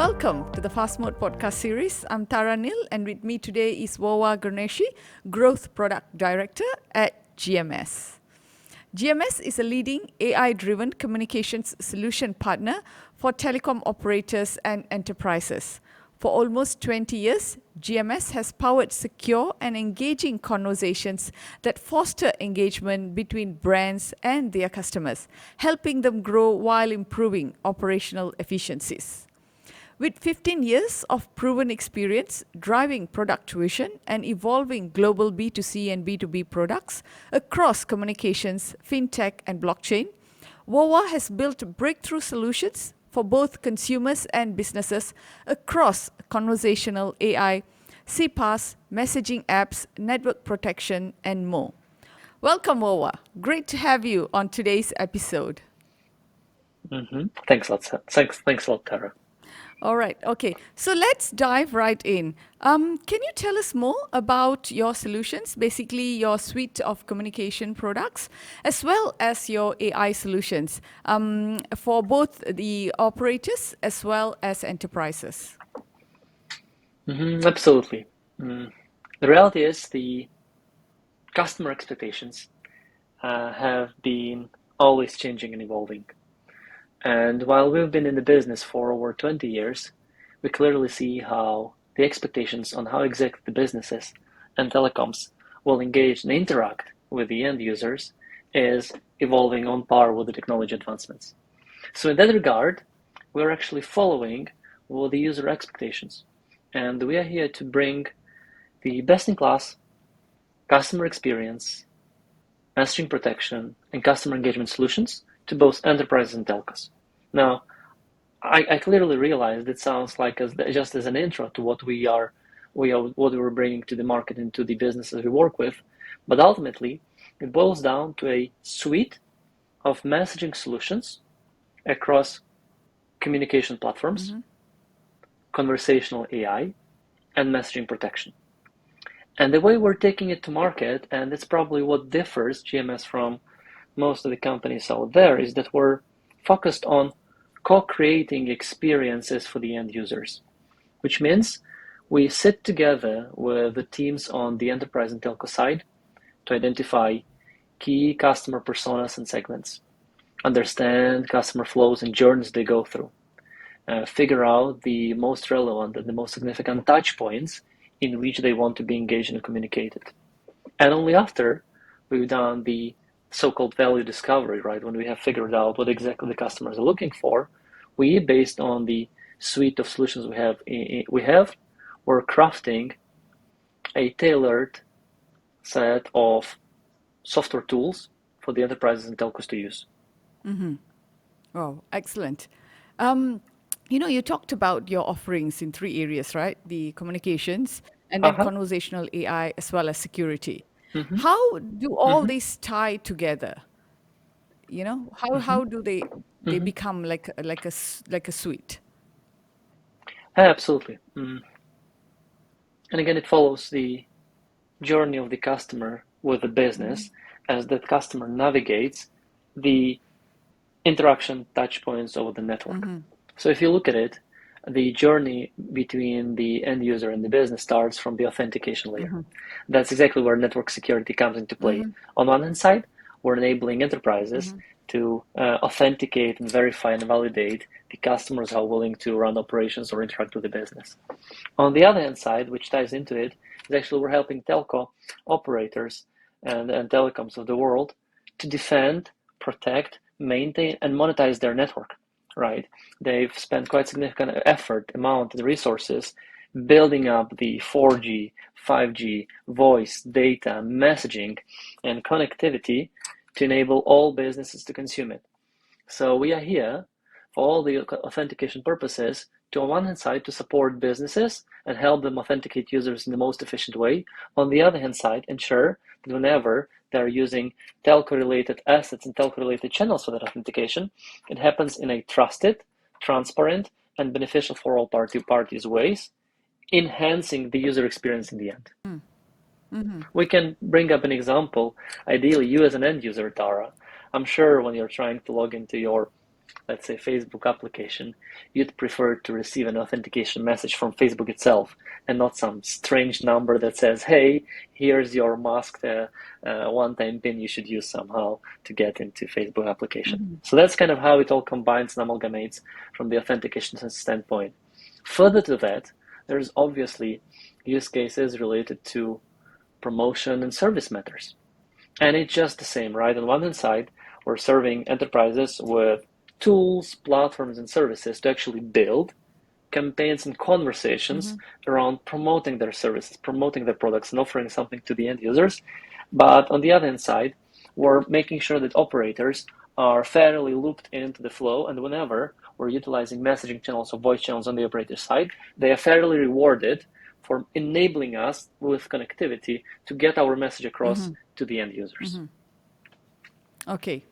Welcome to the Fast Mode podcast series. I'm Tara Nil, and with me today is Vova Gerneshii, Growth Product Director at GMS. GMS is a leading AI-driven communications solution partner for telecom operators and enterprises. For almost 20 years, GMS has powered secure and engaging conversations that foster engagement between brands and their customers, helping them grow while improving operational efficiencies. With 15 years of proven experience driving product vision and evolving global B2C and B2B products across communications, fintech, and blockchain, Vova has built breakthrough solutions for both consumers and businesses across conversational AI, CPaaS, messaging apps, network protection, and more. Welcome, Vova. Great to have you on today's episode. Thanks a lot, thanks a lot, Tara. All right. Okay. So let's dive right in. Can you tell us more about your solutions, basically your suite of communication products, as well as your AI solutions for both the operators as well as enterprises? Absolutely. The reality is the customer expectations have been always changing and evolving. And while we've been in the business for over 20 years, we clearly see how the expectations on how exactly the businesses and telecoms will engage and interact with the end users is evolving on par with the technology advancements. So in that regard, we're actually following with the user expectations. And we are here to bring the best-in-class customer experience, messaging protection, and customer engagement solutions to both enterprises and telcos. Now, I clearly realize it sounds like just as an intro to what we're bringing to the market and to the businesses we work with, but ultimately it boils down to a suite of messaging solutions across communication platforms, conversational AI, and messaging protection. And the way we're taking it to market, and it's probably what differs GMS from most of the companies out there, is that we're focused on co-creating experiences for the end users, which means we sit together with the teams on the enterprise and telco side to identify key customer personas and segments, understand customer flows and journeys they go through, figure out the most relevant and the most significant touch points in which they want to be engaged and communicated. And only after we've done the so-called value discovery, right, when we have figured out what exactly the customers are looking for, we, based on the suite of solutions we're crafting a tailored set of software tools for the enterprises and telcos to use. Oh, excellent. You talked about your offerings in three areas, right? The communications, and then conversational AI, as well as security. How do all these tie together? How do they become like a suite? Absolutely. And again, it follows the journey of the customer with the business as that customer navigates the interaction touch points over the network. So if you look at it, the journey between the end user and the business starts from the authentication layer. That's exactly where network security comes into play. On one hand side, we're enabling enterprises to authenticate and verify and validate the customers who are willing to run operations or interact with the business. On the other hand side, which ties into it, is actually we're helping telco operators and telecoms of the world to defend, protect, maintain, and monetize their network. Right, they've spent quite significant effort, amount, and resources building up the 4G, 5G, voice, data, messaging, and connectivity to enable all businesses to consume it. So we are here for all the authentication purposes to, on one hand side, to support businesses and help them authenticate users in the most efficient way. On the other hand side, ensure that whenever they're using telco-related assets and telco-related channels for that authentication, it happens in a trusted, transparent, and beneficial for all parties ways, enhancing the user experience in the end. We can bring up an example. Ideally, you as an end user, Tara, I'm sure when you're trying to log into your let's say Facebook application, you'd prefer to receive an authentication message from Facebook itself and not some strange number that says, hey, here's your masked one-time PIN you should use somehow to get into Facebook application. Mm-hmm. So that's kind of how it all combines and amalgamates from the authentication standpoint. Further to that, there's obviously use cases related to promotion and service matters. And it's just the same, right? On one hand side, we're serving enterprises with tools, platforms, and services to actually build campaigns and conversations around promoting their services, promoting their products, and offering something to the end users. But on the other hand side, we're making sure that operators are fairly looped into the flow, and whenever we're utilizing messaging channels or voice channels on the operator side, they are fairly rewarded for enabling us with connectivity to get our message across to the end users. Okay.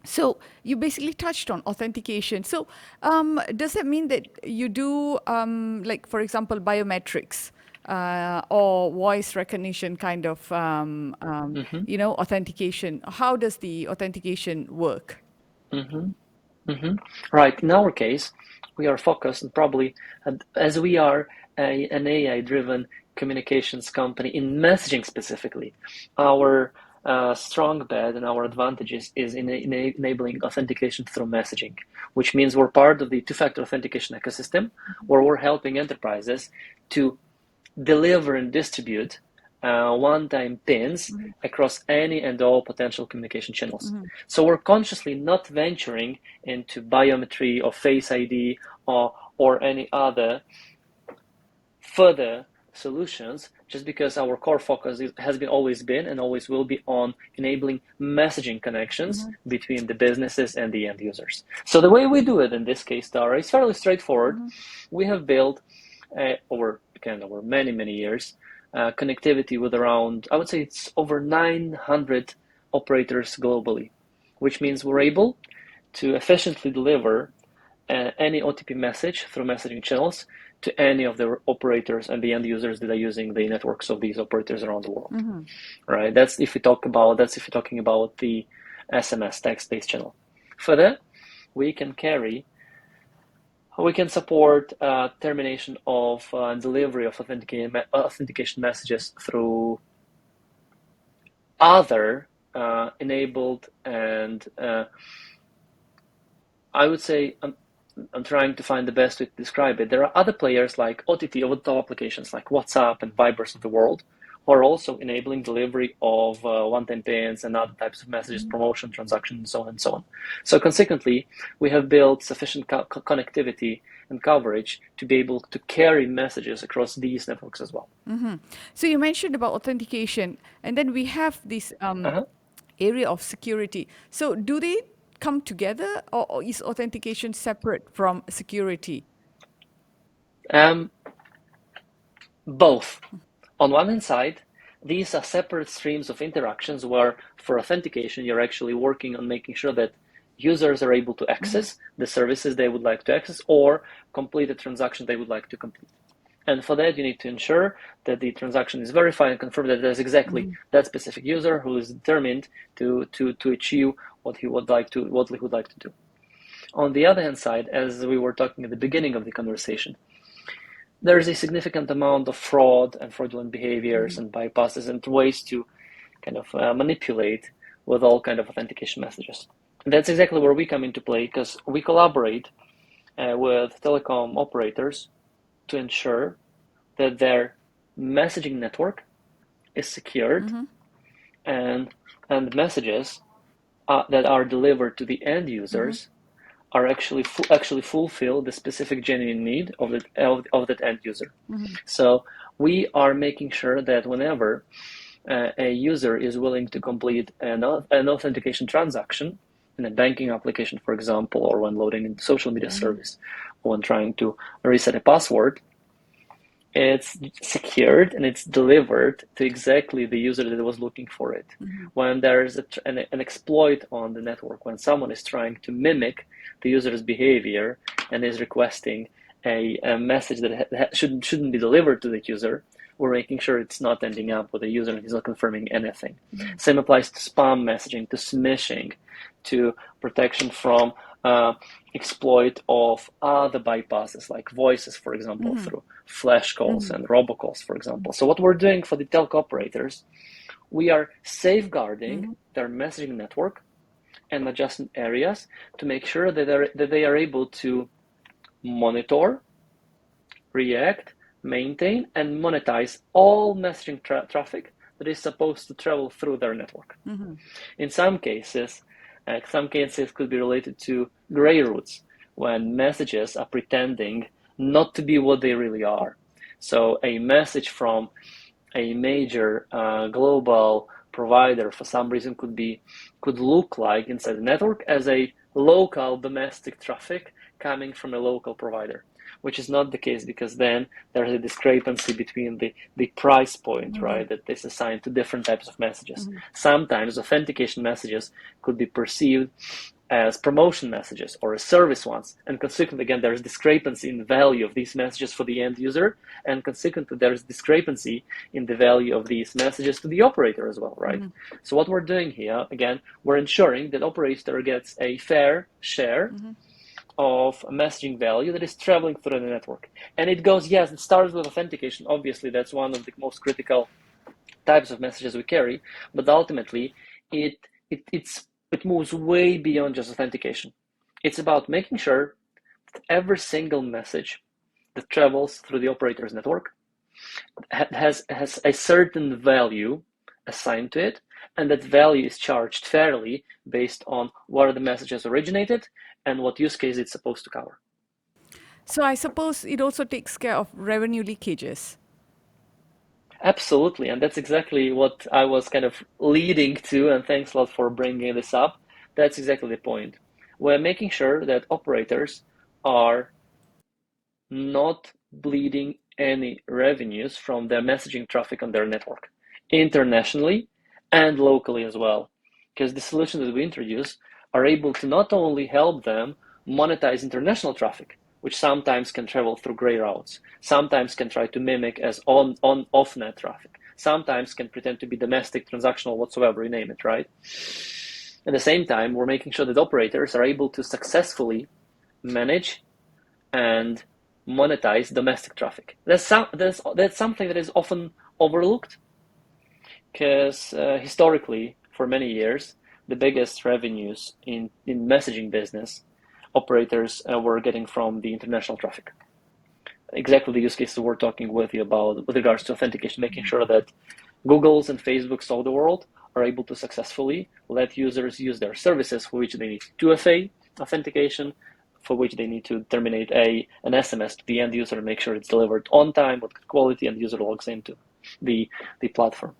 So you basically touched on authentication. So does that mean that you do, like, for example, biometrics or voice recognition kind of, authentication? How does the authentication work? Right. In our case, we are focused and probably, as we are an AI-driven communications company in messaging specifically, our strong bet and our advantages is in enabling authentication through messaging, which means we're part of the two-factor authentication ecosystem, where we're helping enterprises to deliver and distribute one-time PINs across any and all potential communication channels. So we're consciously not venturing into biometry or Face ID or any other further solutions, just because our core focus has always been and always will be on enabling messaging connections between the businesses and the end users. So the way we do it in this case, Tara, is fairly straightforward. We have built over many years connectivity with around, I would say it's over 900 operators globally, which means we're able to efficiently deliver any OTP message through messaging channels to any of the operators and the end users that are using the networks of these operators around the world. Right? That's if you're talking about the SMS text-based channel. Further, we can support termination of delivery of authentication messages through other enabled and I would say I'm trying to find the best way to describe it. There are other players like OTT over-the-top applications like WhatsApp and Vibers of the world who are also enabling delivery of one-time PINs and other types of messages, promotion, transactions, and so on and so on. So consequently, we have built sufficient connectivity and coverage to be able to carry messages across these networks as well. So you mentioned about authentication, and then we have this area of security. So do they come together, or is authentication separate from security? Both. On one hand side, these are separate streams of interactions where for authentication, you're actually working on making sure that users are able to access the services they would like to access or complete a transaction they would like to complete. And for that, you need to ensure that the transaction is verified and confirm that there's exactly that specific user who is determined to achieve what he would like to do. On the other hand side, as we were talking at the beginning of the conversation, there is a significant amount of fraud and fraudulent behaviors and bypasses and ways to kind of manipulate with all kind of authentication messages. And that's exactly where we come into play, because we collaborate with telecom operators to ensure that their messaging network is secured and messages that are delivered to the end users are actually fulfill the specific genuine need of that end user. So we are making sure that whenever a user is willing to complete an authentication transaction in a banking application, for example, or when loading into social media service, or when trying to reset a password, it's secured and it's delivered to exactly the user that was looking for it. When there's an exploit on the network, when someone is trying to mimic the user's behavior and is requesting a message that shouldn't be delivered to the user, we're making sure it's not ending up with the user and he's not confirming anything. Same applies to spam messaging, to smishing, to protection from exploit of other bypasses like voices, for example, through flash calls and robocalls, for example. So what we're doing for the telco operators, we are safeguarding their messaging network and adjacent areas to make sure that they are able to monitor, react, maintain, and monetize all messaging traffic that is supposed to travel through their network. In some cases could be related to gray routes, when messages are pretending not to be what they really are. So a message from a major global provider for some reason could look like inside the network as a local domestic traffic coming from a local provider, which is not the case, because then there's a discrepancy between the price point, right, that is assigned to different types of messages. Sometimes authentication messages could be perceived as promotion messages or as service ones, and consequently, again, there's discrepancy in the value of these messages for the end user, and consequently there's discrepancy in the value of these messages to the operator as well, right? So what we're doing here, again, we're ensuring that operator gets a fair share of messaging value that is traveling through the network. And it starts with authentication. Obviously, that's one of the most critical types of messages we carry, but ultimately it moves way beyond just authentication. It's about making sure that every single message that travels through the operator's network has a certain value assigned to it, and that value is charged fairly based on where the message has originated and what use case it's supposed to cover. So I suppose it also takes care of revenue leakages. Absolutely, and that's exactly what I was kind of leading to, and thanks a lot for bringing this up. That's exactly the point. We're making sure that operators are not bleeding any revenues from their messaging traffic on their network, internationally and locally as well, because the solutions that we introduce are able to not only help them monetize international traffic, which sometimes can travel through gray routes, sometimes can try to mimic as off-net traffic, sometimes can pretend to be domestic, transactional, whatsoever, you name it, right? At the same time, we're making sure that operators are able to successfully manage and monetize domestic traffic. That's something that is often overlooked, because historically, for many years, the biggest revenues in messaging business operators were getting from the international traffic. Exactly the use cases we're talking with you about with regards to authentication, making sure that Googles and Facebooks of the world are able to successfully let users use their services for which they need 2FA authentication, for which they need to terminate an SMS to the end user and make sure it's delivered on time with good quality and the user logs into the platform.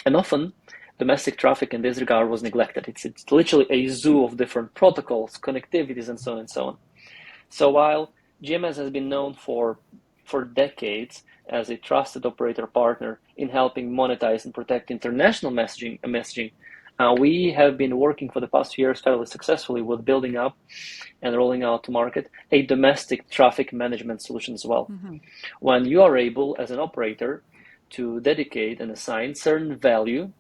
And often, domestic traffic in this regard was neglected. It's literally a zoo of different protocols, connectivities, and so on and so on. So while GMS has been known for decades as a trusted operator partner in helping monetize and protect international messaging, we have been working for the past few years fairly successfully with building up and rolling out to market a domestic traffic management solution as well. When you are able, as an operator, to dedicate and assign certain value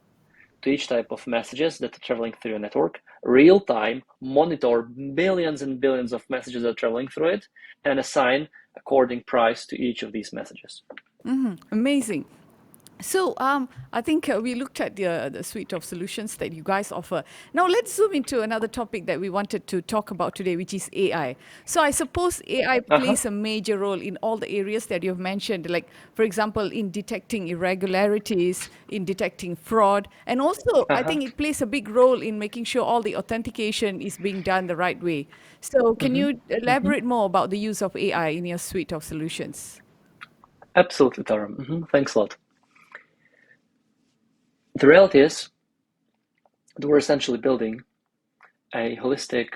to each type of messages that are traveling through your network, real time monitor billions and billions of messages that are traveling through it, and assign according price to each of these messages. Amazing. So I think we looked at the suite of solutions that you guys offer. Now let's zoom into another topic that we wanted to talk about today, which is AI. So I suppose AI plays a major role in all the areas that you've mentioned, like, for example, in detecting irregularities, in detecting fraud, and also I think it plays a big role in making sure all the authentication is being done the right way. So can you elaborate more about the use of AI in your suite of solutions? Absolutely, Tara. Thanks a lot. The reality is that we're essentially building a holistic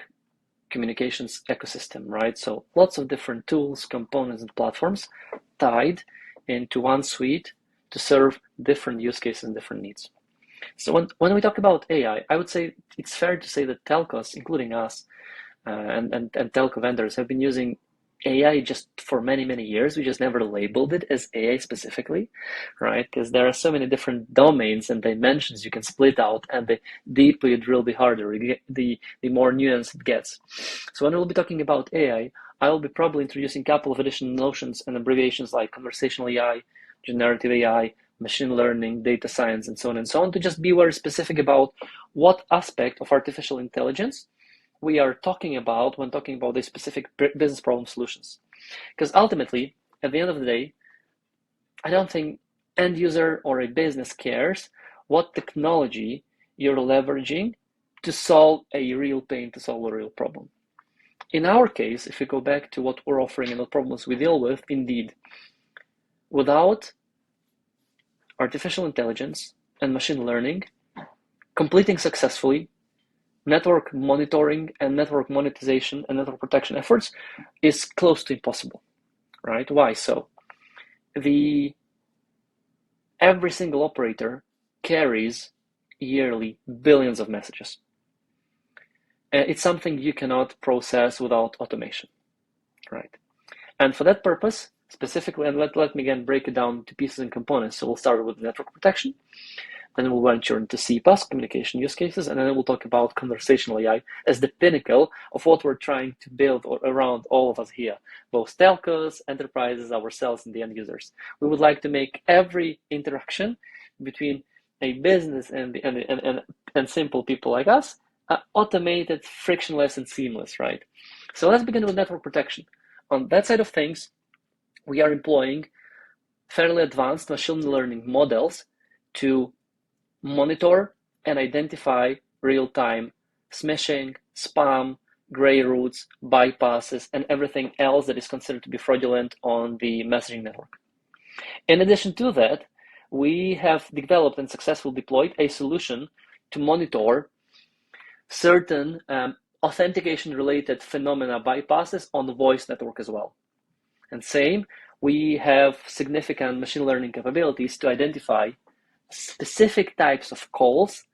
communications ecosystem, right? So lots of different tools, components, and platforms tied into one suite to serve different use cases and different needs. So when we talk about AI, I would say it's fair to say that telcos, including us, and telco vendors, have been using AI just for many, many years. We just never labeled it as AI specifically, right? Because there are so many different domains and dimensions you can split out, and the deeper you drill, the harder the more nuanced it gets. So when we'll be talking about AI, I will be probably introducing a couple of additional notions and abbreviations like conversational AI, generative AI, machine learning, data science, and so on, to just be very specific about what aspect of artificial intelligence we are talking about when talking about these specific business problem solutions. Because ultimately, at the end of the day, I don't think end user or a business cares what technology you're leveraging to solve a real pain, to solve a real problem. In our case, if we go back to what we're offering and the problems we deal with, indeed, without artificial intelligence and machine learning completing successfully network monitoring and network monetization and network protection efforts is close to impossible, right? Why so? Every single operator carries yearly billions of messages. It's something you cannot process without automation, right? And for that purpose, specifically, and let me again break it down to pieces and components. So we'll start with network protection. Then we'll venture into CPaaS, communication use cases, and then we'll talk about conversational AI as the pinnacle of what we're trying to build around all of us here, both telcos, enterprises, ourselves, and the end users. We would like to make every interaction between a business and simple people like us automated, frictionless, and seamless, right? So let's begin with network protection. On that side of things, we are employing fairly advanced machine learning models to monitor and identify real-time smishing, spam, gray routes, bypasses, and everything else that is considered to be fraudulent on the messaging network. In addition to that, we have developed and successfully deployed a solution to monitor certain authentication-related phenomena bypasses on the voice network as well. And same, we have significant machine learning capabilities to identify specific types of calls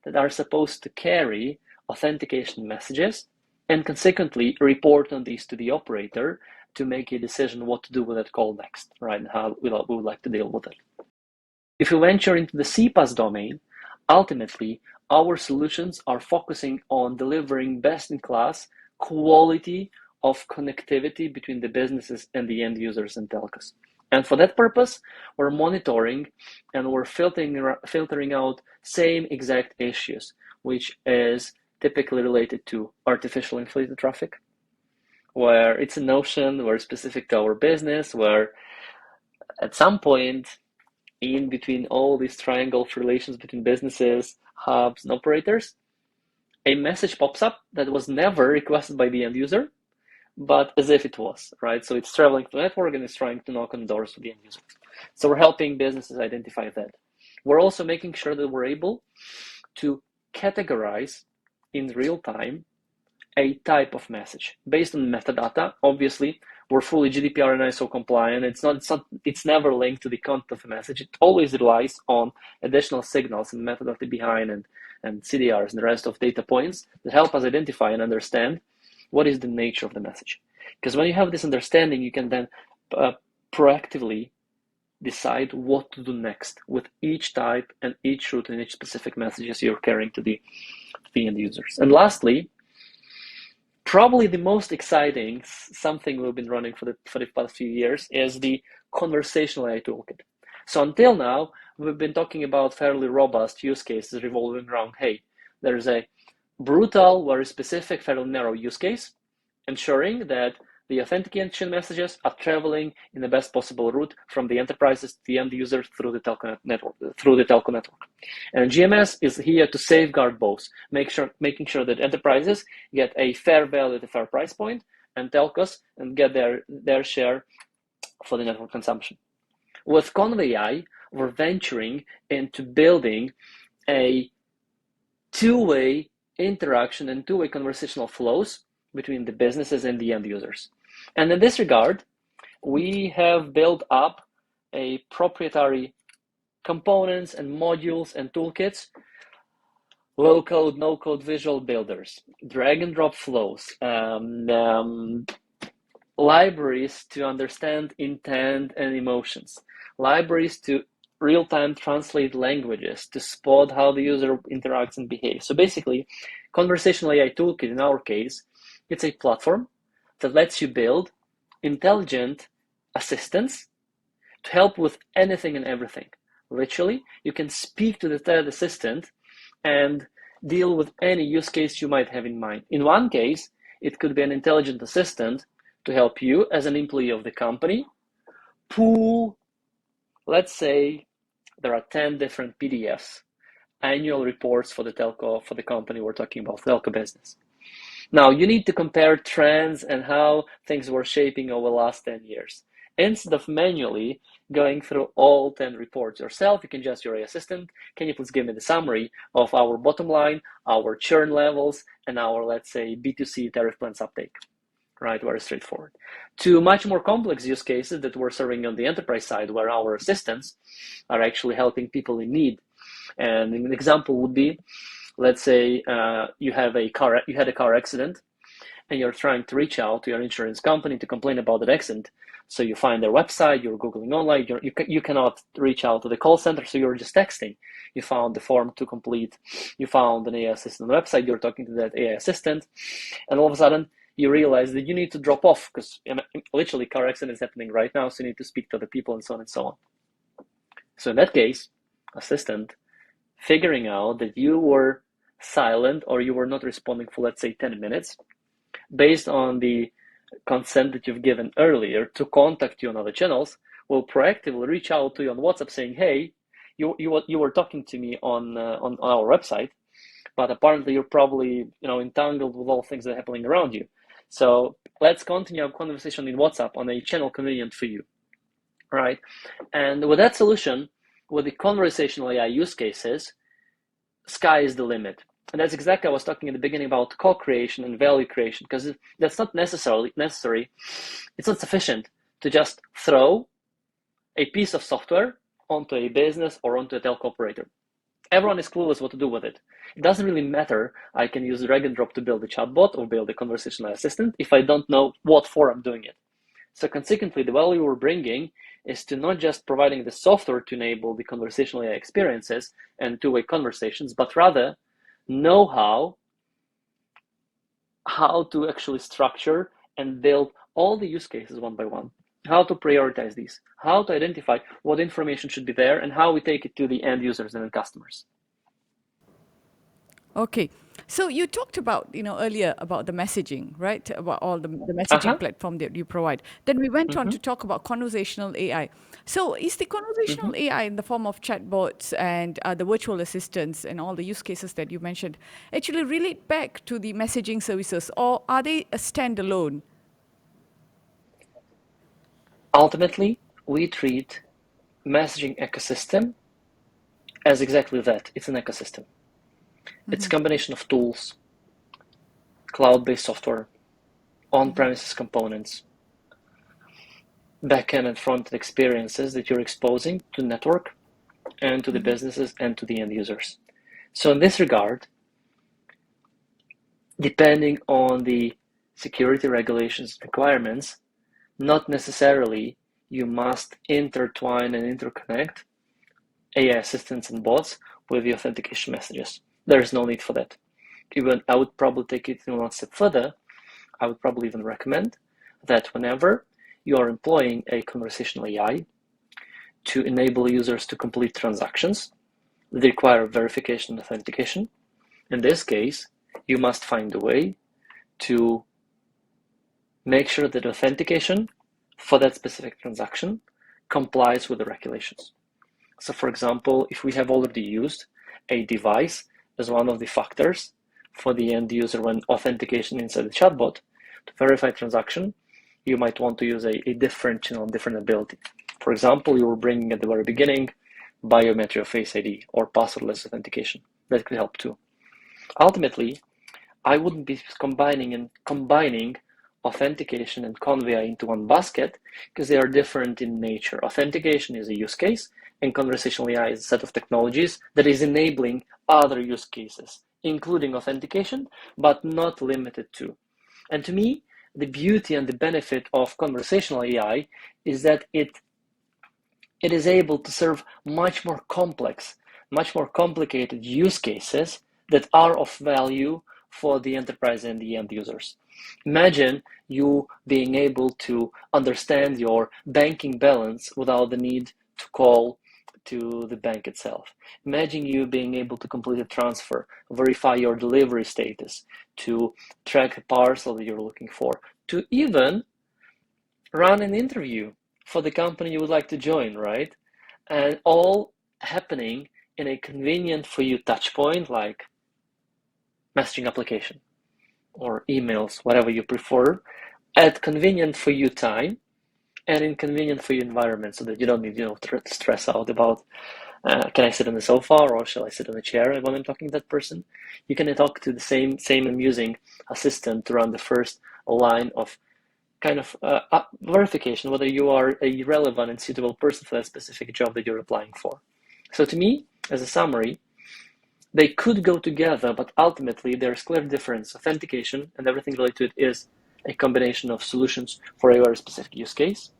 that are supposed to carry authentication messages and consequently report on these to the operator to make a decision what to do with that call next, right? And how we would like to deal with it. If you venture into the CPaaS domain, ultimately, our solutions are focusing on delivering best-in-class quality of connectivity between the businesses and the end users and telcos. And for that purpose, we're monitoring and we're filtering out same exact issues, which is typically related to artificial inflated traffic, where it's a notion where specific to our business, where at some point in between all these triangle of relations between businesses, hubs, and operators, a message pops up that was never requested by the end user, but as if it was, right? So it's traveling to the network and it's trying to knock on doors to the end user. So we're helping businesses identify that. We're also making sure that we're able to categorize in real time a type of message based on metadata. Obviously, we're fully GDPR and ISO compliant. It's never linked to the content of a message. It always relies on additional signals and metadata behind and CDRs and the rest of data points that help us identify and understand what is the nature of the message. Because when you have this understanding, you can then proactively decide what to do next with each type and each route and each specific messages you're carrying to the end users. And lastly, probably the most exciting something we've been running for the past few years is the conversational AI toolkit. So until now, we've been talking about fairly robust use cases revolving around, hey, there's a brutal, very specific, fairly narrow use case, ensuring that the authentication messages are traveling in the best possible route from the enterprises to the end user through the telco network. And GMS is here to safeguard both, making sure that enterprises get a fair value at a fair price point, and telcos and get their share for the network consumption. With Convai, we're venturing into building a two-way interaction and two-way conversational flows between the businesses and the end users. And in this regard, we have built up a proprietary components and modules and toolkits, low-code, no-code visual builders, drag and drop flows, libraries to understand intent and emotions, libraries to real-time translate languages to spot how the user interacts and behaves. So basically, Conversational AI Toolkit, in our case, it's a platform that lets you build intelligent assistants to help with anything and everything. Literally, you can speak to the assistant and deal with any use case you might have in mind. In one case, it could be an intelligent assistant to help you as an employee of the company pull, let's say, there are 10 different PDFs, annual reports for the telco, for the company we're talking about, telco business. Now, you need to compare trends and how things were shaping over the last 10 years. Instead of manually going through all 10 reports yourself, you can just your AI assistant, can you please give me the summary of our bottom line, our churn levels, and our, let's say, B2C tariff plans uptake? Right, very straightforward. To much more complex use cases that we're serving on the enterprise side, where our assistants are actually helping people in need. And an example would be, let's say you had a car accident, and you're trying to reach out to your insurance company to complain about that accident. So you find their website, you're Googling online, you cannot reach out to the call center, so you're just texting. You found the form to complete, you found an AI assistant website, you're talking to that AI assistant, and all of a sudden, you realize that you need to drop off because literally car accident is happening right now, so you need to speak to the people and so on and so on. So in that case, assistant figuring out that you were silent or you were not responding for, let's say, 10 minutes, based on the consent that you've given earlier to contact you on other channels, will proactively reach out to you on WhatsApp saying, hey, you were talking to me on our website, but apparently you're probably entangled with all things that are happening around you. So let's continue our conversation in WhatsApp on a channel convenient for you, right? And with that solution, with the conversational AI use cases, sky is the limit. And that's exactly what I was talking in the beginning about co-creation and value creation, because that's not necessary. It's not sufficient to just throw a piece of software onto a business or onto a telco operator. Everyone is clueless what to do with it. It doesn't really matter. I can use drag and drop to build a chatbot or build a conversational assistant if I don't know what for I'm doing it. So consequently, the value we're bringing is to not just providing the software to enable the conversational AI experiences and two-way conversations, but rather know how to actually structure and build all the use cases one by one, how to prioritize these, how to identify what information should be there, and how we take it to the end users and end customers. Okay. So you talked about, earlier about the messaging, right? About all the messaging platform that you provide. Then we went on to talk about conversational AI. So is the conversational AI in the form of chatbots and the virtual assistants and all the use cases that you mentioned actually relate back to the messaging services, or are they a standalone? Ultimately, we treat messaging ecosystem as exactly that. It's an ecosystem. It's a combination of tools, cloud-based software, on-premises components, back-end and front-end experiences that you're exposing to network and to the businesses and to the end users. So in this regard, depending on the security regulations requirements, not necessarily you must intertwine and interconnect AI assistants and bots with the authentication messages. There is no need for that. Even I would probably take it one step further. I would probably even recommend that whenever you are employing a conversational AI to enable users to complete transactions that require verification and authentication, in this case, you must find a way to make sure that authentication for that specific transaction complies with the regulations. So for example, if we have already used a device as one of the factors for the end user when authentication inside the chatbot, to verify transaction, you might want to use a different channel, different ability. For example, you were bringing at the very beginning biometric face ID or passwordless authentication. That could help too. Ultimately, I wouldn't be combining authentication and convey into one basket because they are different in nature. Authentication is a use case, and conversational AI is a set of technologies that is enabling other use cases, including authentication, but not limited to. And to me, the beauty and the benefit of conversational AI is that it is able to serve much more complex, much more complicated use cases that are of value for the enterprise and the end users. Imagine you being able to understand your banking balance without the need to call to the bank itself. Imagine you being able to complete a transfer, verify your delivery status, to track a parcel that you're looking for, to even run an interview for the company you would like to join, right? And all happening in a convenient for you touch point like messaging application or emails, whatever you prefer, at convenient for you time and in convenient for you environment, so that you don't need to stress out about can I sit on the sofa or shall I sit on a chair when I'm talking to that person. You can talk to the same amusing assistant to run the first line of kind of verification whether you are a relevant and suitable person for that specific job that you're applying for. So to me, as a summary, they could go together, but ultimately there's clear difference. Authentication and everything related to it is a combination of solutions for a very specific use case.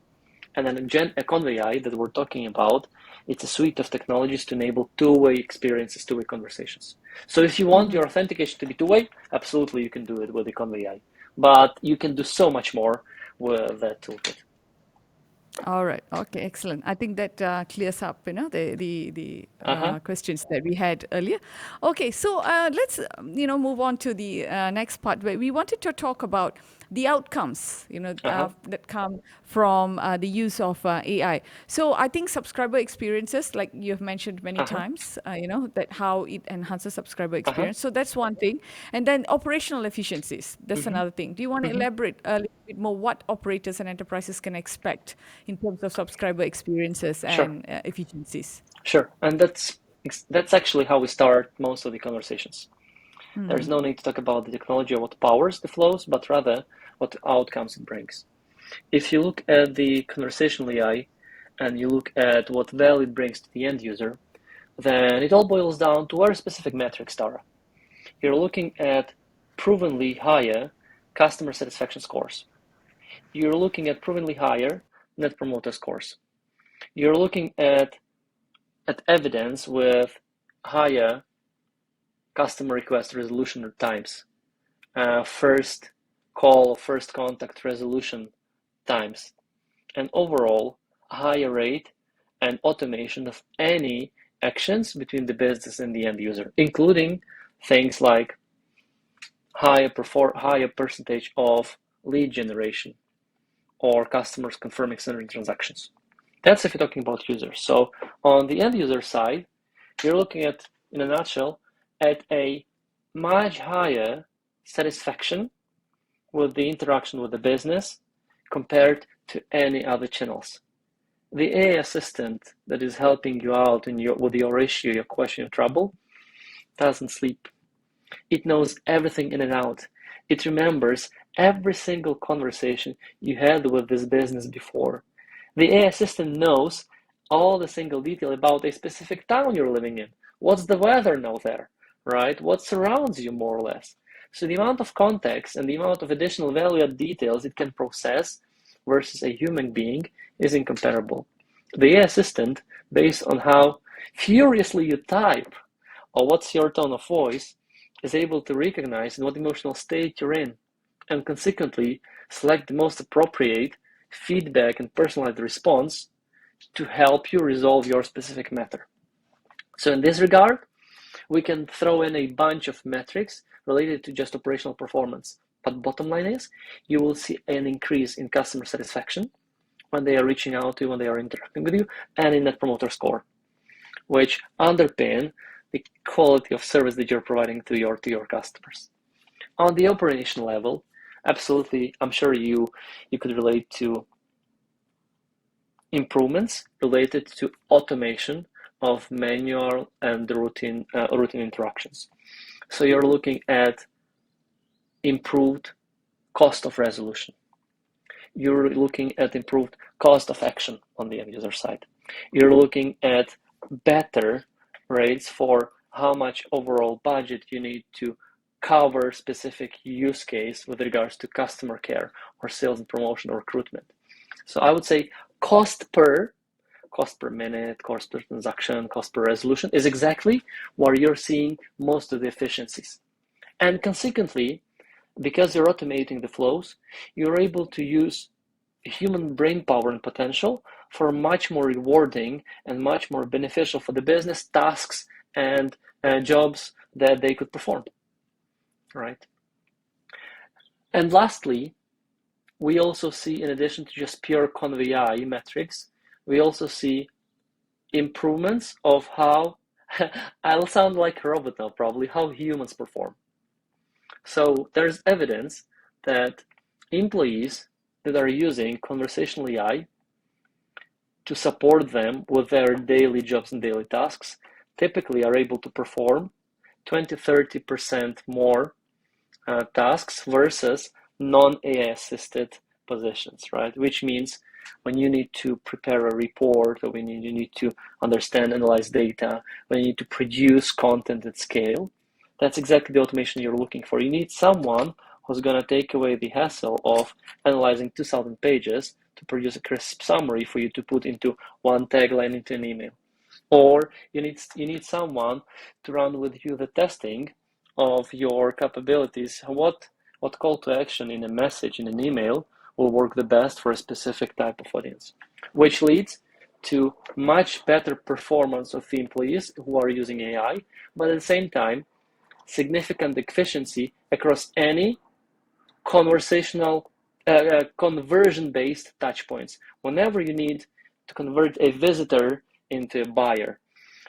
And then a Convai that we're talking about, it's a suite of technologies to enable two-way experiences, two-way conversations. So if you want your authentication to be two-way, absolutely you can do it with the Convai. But you can do so much more with that toolkit. All right. Okay. Excellent. I think that clears up, the Uh-huh. questions that we had earlier. Okay. So let's move on to the next part where we wanted to talk about the outcomes, Uh-huh. that come from the use of AI. So I think subscriber experiences, like you have mentioned many Uh-huh. times, that how it enhances subscriber Uh-huh. experience. So that's one thing. And then operational efficiencies. That's Mm-hmm. another thing. Do you want to Mm-hmm. elaborate a little bit more what operators and enterprises can expect in terms of subscriber experiences Sure. and efficiencies? Sure. And that's actually how we start most of the conversations. There's no need to talk about the technology or what powers the flows, but rather what outcomes it brings. If you look at the conversational AI and you look at what value it brings to the end user, then it all boils down to very specific metrics, Tara. You're looking at provenly higher customer satisfaction scores. You're looking at provenly higher net promoter scores. You're looking at evidence with higher customer request resolution times, first call, first contact resolution times, and overall a higher rate and automation of any actions between the business and the end user, including things like higher percentage of lead generation or customers confirming certain transactions. That's if you're talking about users. So on the end user side, you're looking at, in a nutshell, at a much higher satisfaction with the interaction with the business compared to any other channels. The AI assistant that is helping you out with your issue, your question, your trouble, doesn't sleep. It knows everything in and out. It remembers every single conversation you had with this business before. The AI assistant knows all the single detail about a specific town you're living in. What's the weather now there, right? What surrounds you more or less. So the amount of context and the amount of additional value add details it can process versus a human being is incomparable. The AI assistant, based on how furiously you type or what's your tone of voice, is able to recognize in what emotional state you're in and consequently select the most appropriate feedback and personalized response to help you resolve your specific matter. So in this regard, we can throw in a bunch of metrics related to just operational performance. But bottom line is, you will see an increase in customer satisfaction when they are reaching out to you, when they are interacting with you, and in Net Promoter Score, which underpin the quality of service that you're providing to your customers. On the operational level, absolutely, I'm sure you could relate to improvements related to automation of manual and routine interactions. So you're looking at improved cost of resolution. You're looking at improved cost of action on the end user side. You're looking at better rates for how much overall budget you need to cover specific use case with regards to customer care or sales and promotion or recruitment. So I would say cost per minute, cost per transaction, cost per resolution is exactly where you're seeing most of the efficiencies. And consequently, because you're automating the flows, you're able to use human brain power and potential for much more rewarding and much more beneficial for the business tasks and jobs that they could perform, right? And lastly, we also see, in addition to just pure convey metrics, we also see improvements of how, I'll sound like a robot now probably, how humans perform. So there's evidence that employees that are using conversational AI to support them with their daily jobs and daily tasks typically are able to perform 20-30% more tasks versus non-AI assisted positions, right? Which means when you need to prepare a report, or when you need to understand, analyze data, when you need to produce content at scale, that's exactly the automation you're looking for. You need someone who's going to take away the hassle of analyzing 2,000 pages to produce a crisp summary for you to put into one tagline into an email. Or you need someone to run with you the testing of your capabilities. What call to action in a message, in an email, will work the best for a specific type of audience, which leads to much better performance of the employees who are using AI, but at the same time, significant efficiency across any conversational conversion-based touch points. Whenever you need to convert a visitor into a buyer,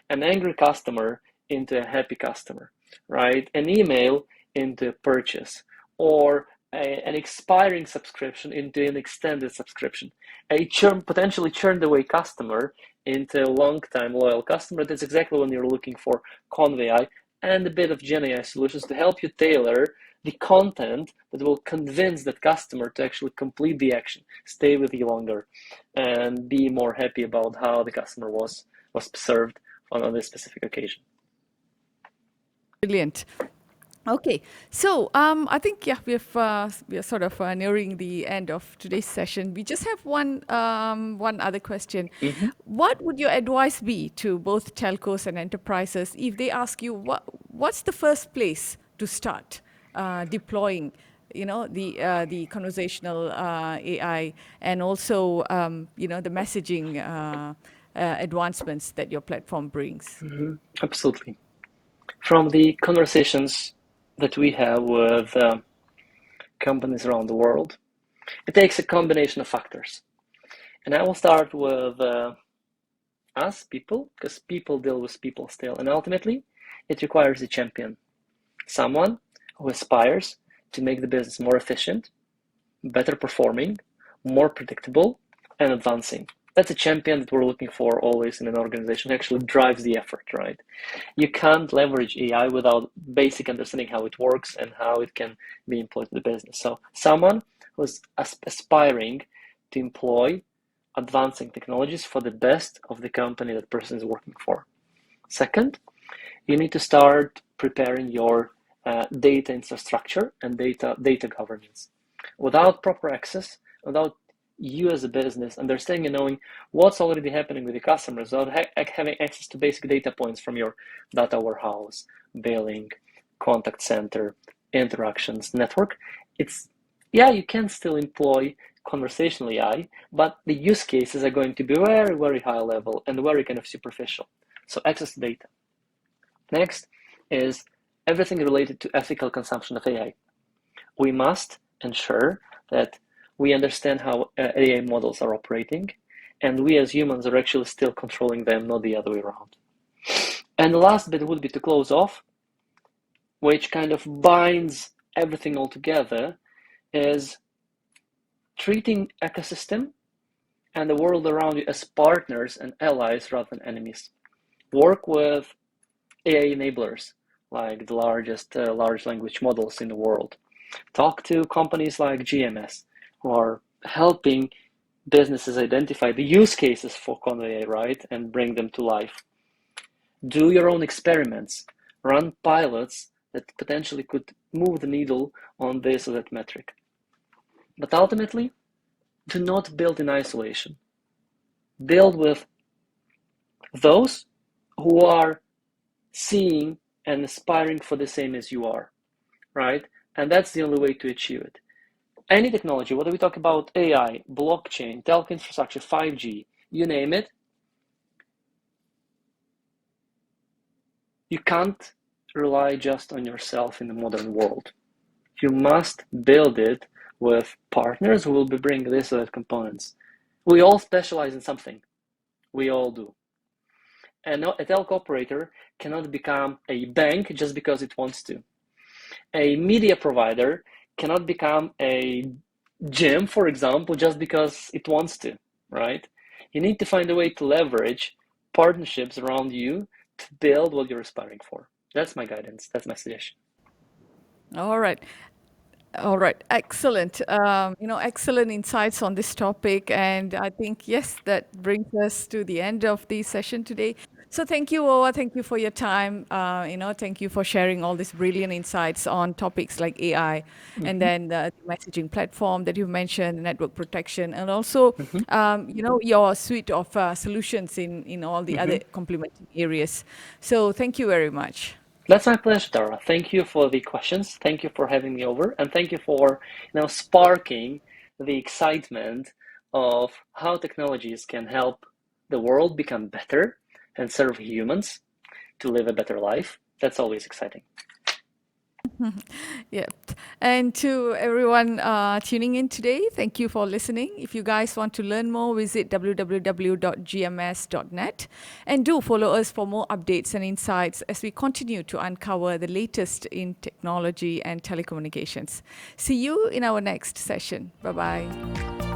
an angry customer into a happy customer, right? An email into a purchase, or an expiring subscription into an extended subscription, a potentially churned away customer into a long-time loyal customer. That's exactly when you're looking for Convey and a bit of Gen AI solutions to help you tailor the content that will convince that customer to actually complete the action, stay with you longer, and be more happy about how the customer was served on this specific occasion. Brilliant. Okay, so I think we are sort of nearing the end of today's session. We just have one other question. Mm-hmm. What would your advice be to both telcos and enterprises if they ask you what's the first place to start deploying, the conversational AI, and also the messaging advancements that your platform brings? Mm-hmm. Absolutely. From the conversations that we have with companies around the world, it takes a combination of factors. And I will start with us, people, because people deal with people still. And ultimately, it requires a champion, someone who aspires to make the business more efficient, better performing, more predictable, and advancing. That's a champion that we're looking for always in an organization who actually drives the effort, right? You can't leverage AI without basic understanding how it works and how it can be employed in the business. So someone who's aspiring to employ advancing technologies for the best of the company that person is working for. Second, you need to start preparing your data infrastructure and data governance. Without proper access, without you as a business understanding and knowing what's already happening with the customers, without having access to basic data points from your data warehouse, billing, contact center, interactions, network, you can still employ conversational AI, but the use cases are going to be very, very high level and very kind of superficial. So access to data. Next is everything related to ethical consumption of AI. We must ensure that we understand how AI models are operating, and we as humans are actually still controlling them, not the other way around. And the last bit would be to close off, which kind of binds everything all together, is treating ecosystem and the world around you as partners and allies rather than enemies. Work with AI enablers, like the largest large language models in the world. Talk to companies like GMS, who are helping businesses identify the use cases for Convey, right, and bring them to life. Do your own experiments, run pilots that potentially could move the needle on this or that metric. But ultimately, do not build in isolation. Build with those who are seeing and aspiring for the same as you are, right? And that's the only way to achieve it. Any technology, whether we talk about AI, blockchain, telco infrastructure, 5G, you name it, you can't rely just on yourself in the modern world. You must build it with partners who will be bringing this or that components. We all specialize in something. We all do. And a telco operator cannot become a bank just because it wants to. A media provider cannot become a gym, for example, just because it wants to, right? You need to find a way to leverage partnerships around you to build what you're aspiring for. That's my guidance. That's my suggestion. All right. All right, excellent. Excellent insights on this topic, and I think yes, that brings us to the end of the session today. So thank you, Owa. Thank you for your time. Thank you for sharing all these brilliant insights on topics like AI, and then the messaging platform that you mentioned, network protection, and also, your suite of solutions in all the other complementing areas. So thank you very much. That's my pleasure, Tara. Thank you for the questions. Thank you for having me over, and thank you for sparking the excitement of how technologies can help the world become better and serve humans to live a better life. That's always exciting. Yep. And to everyone tuning in today, thank you for listening. If you guys want to learn more, visit www.gms.net and do follow us for more updates and insights as we continue to uncover the latest in technology and telecommunications. See you in our next session. Bye bye.